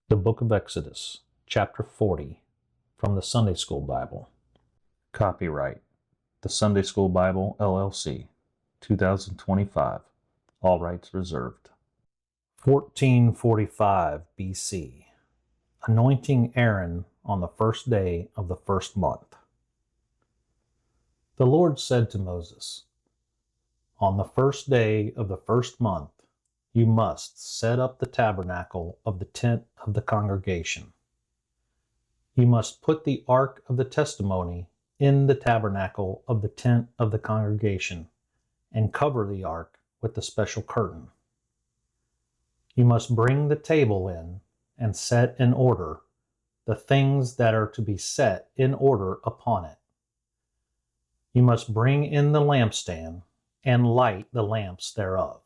The Book of Exodus, Chapter 40, from the Sunday School Bible. Copyright, The Sunday School Bible, LLC, 2025. All rights reserved. 1445 BC. Anointing Aaron on the first day of the first month. The Lord said to Moses, "On the first day of the first month, you must set up the tabernacle of the tent of the congregation. You must put the ark of the testimony in the tabernacle of the tent of the congregation and cover the ark with the special curtain. You must bring the table in and set in order the things that are to be set in order upon it. You must bring in the lampstand and light the lamps thereof.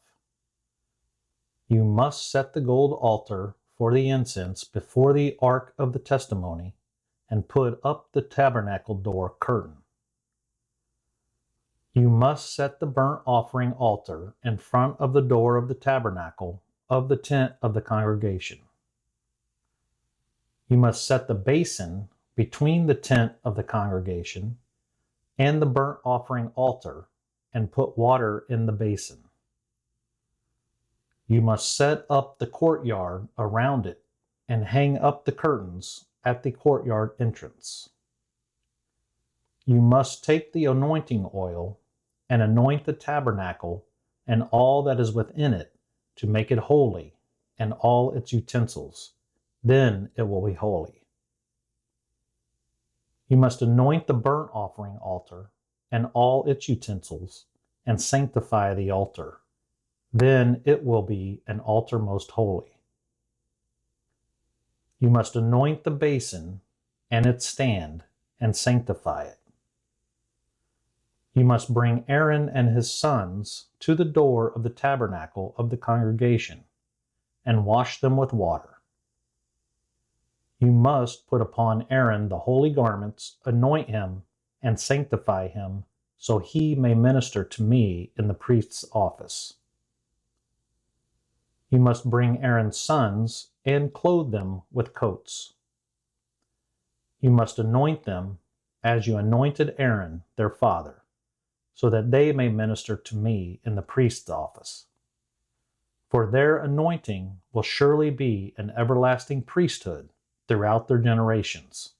You must set the gold altar for the incense before the ark of the testimony and put up the tabernacle door curtain. You must set the burnt offering altar in front of the door of the tabernacle of the tent of the congregation. You must set the basin between the tent of the congregation and the burnt offering altar and put water in the basin. You must set up the courtyard around it and hang up the curtains at the courtyard entrance. You must take the anointing oil and anoint the tabernacle and all that is within it to make it holy and all its utensils. Then it will be holy. You must anoint the burnt offering altar and all its utensils and sanctify the altar. Then it will be an altar most holy. You must anoint the basin and its stand and sanctify it. You must bring Aaron and his sons to the door of the tabernacle of the congregation and wash them with water. You must put upon Aaron the holy garments, anoint him, and sanctify him, so he may minister to me in the priest's office. You must bring Aaron's sons and clothe them with coats. You must anoint them as you anointed Aaron, their father, so that they may minister to me in the priest's office. For their anointing will surely be an everlasting priesthood throughout their generations."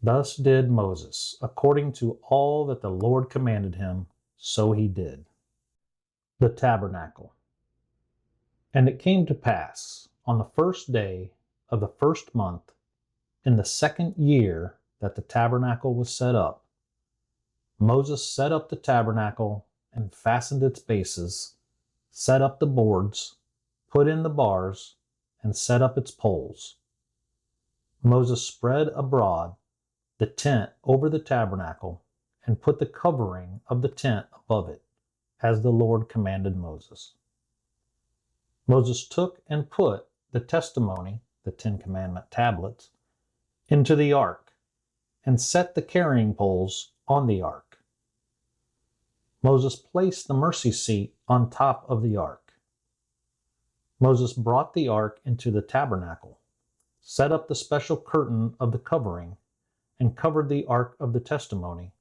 Thus did Moses, according to all that the Lord commanded him, so he did. The Tabernacle. And it came to pass, on the first day of the first month, in the second year that the tabernacle was set up, Moses set up the tabernacle and fastened its bases, set up the boards, put in the bars, and set up its poles. Moses spread abroad the tent over the tabernacle and put the covering of the tent above it, as the Lord commanded Moses. Moses took and put the testimony, the 10 Commandment tablets, into the ark and set the carrying poles on the ark. Moses placed the mercy seat on top of the ark. Moses brought the ark into the tabernacle, set up the special curtain of the covering, and covered the ark of the testimony,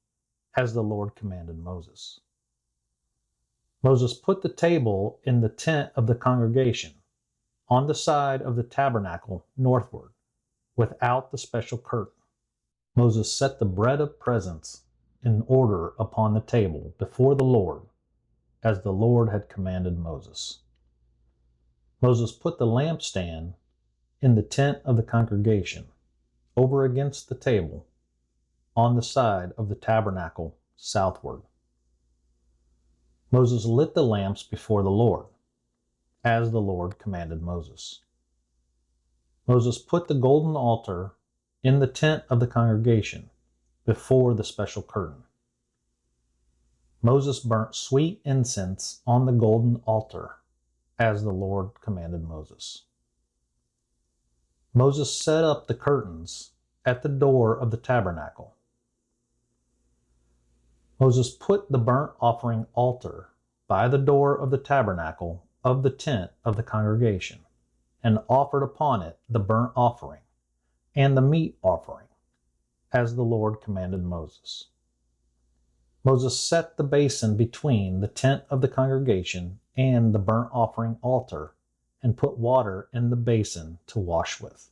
as the Lord commanded Moses. Moses put the table in the tent of the congregation, on the side of the tabernacle northward, without the special curtain. Moses set the bread of presence in order upon the table before the Lord, as the Lord had commanded Moses. Moses put the lampstand in the tent of the congregation, over against the table, on the side of the tabernacle southward. Moses lit the lamps before the Lord, as the Lord commanded Moses. Moses put the golden altar in the tent of the congregation, before the special curtain. Moses burnt sweet incense on the golden altar, as the Lord commanded Moses. Moses set up the curtains at the door of the tabernacle. Moses put the burnt offering altar by the door of the tabernacle of the tent of the congregation, and offered upon it the burnt offering and the meat offering, as the Lord commanded Moses. Moses set the basin between the tent of the congregation and the burnt offering altar and put water in the basin to wash with.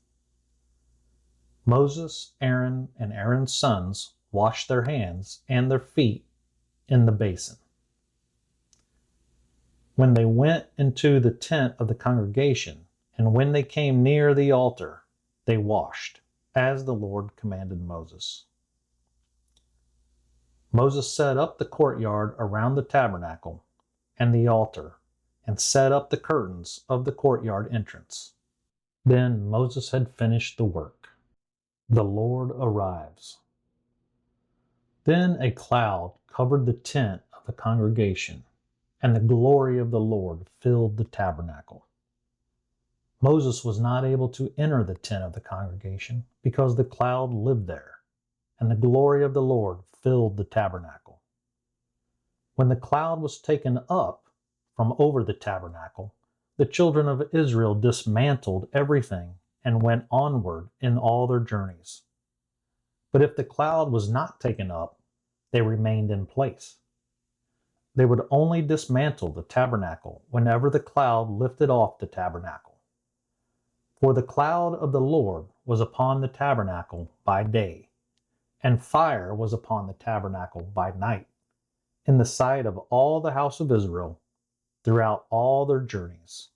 Moses, Aaron, and Aaron's sons washed their hands and their feet in the basin. When they went into the tent of the congregation, and when they came near the altar, they washed, as the Lord commanded Moses. Moses set up the courtyard around the tabernacle and the altar, and set up the curtains of the courtyard entrance. Then Moses had finished the work. The Lord arrives. Then a cloud covered the tent of the congregation, and the glory of the Lord filled the tabernacle. Moses was not able to enter the tent of the congregation because the cloud lived there, and the glory of the Lord filled the tabernacle. When the cloud was taken up from over the tabernacle, the children of Israel dismantled everything and went onward in all their journeys. But if the cloud was not taken up, they remained in place. They would only dismantle the tabernacle whenever the cloud lifted off the tabernacle. For the cloud of the Lord was upon the tabernacle by day, and fire was upon the tabernacle by night, in the sight of all the house of Israel throughout all their journeys.